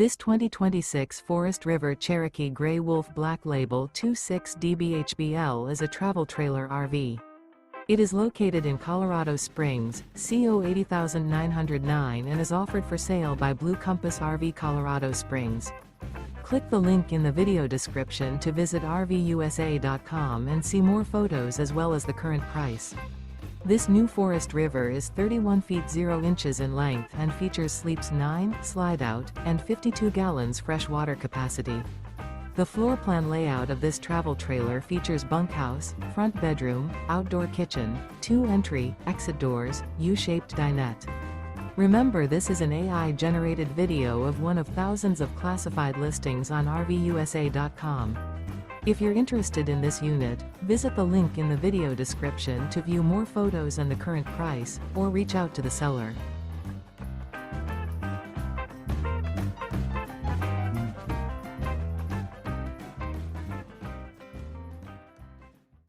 This 2026 Forest River Cherokee Grey Wolf Black Label 26DBHBL is a travel trailer RV. It is located in Colorado Springs, CO 80909 and is offered for sale by Blue Compass RV Colorado Springs. Click the link in the video description to visit RVUSA.com and see more photos as well as the current price. This new Forest River is 31 feet 0 inches in length and features sleeps 9, Slideout, and 52 gallons fresh water capacity. The floor plan layout of this travel trailer features bunkhouse, front bedroom, outdoor kitchen, 2 entry, exit doors, U-shaped dinette. Remember, this is an AI-generated video of one of thousands of classified listings on RVUSA.com. If you're interested in this unit, visit the link in the video description to view more photos and the current price, or reach out to the seller.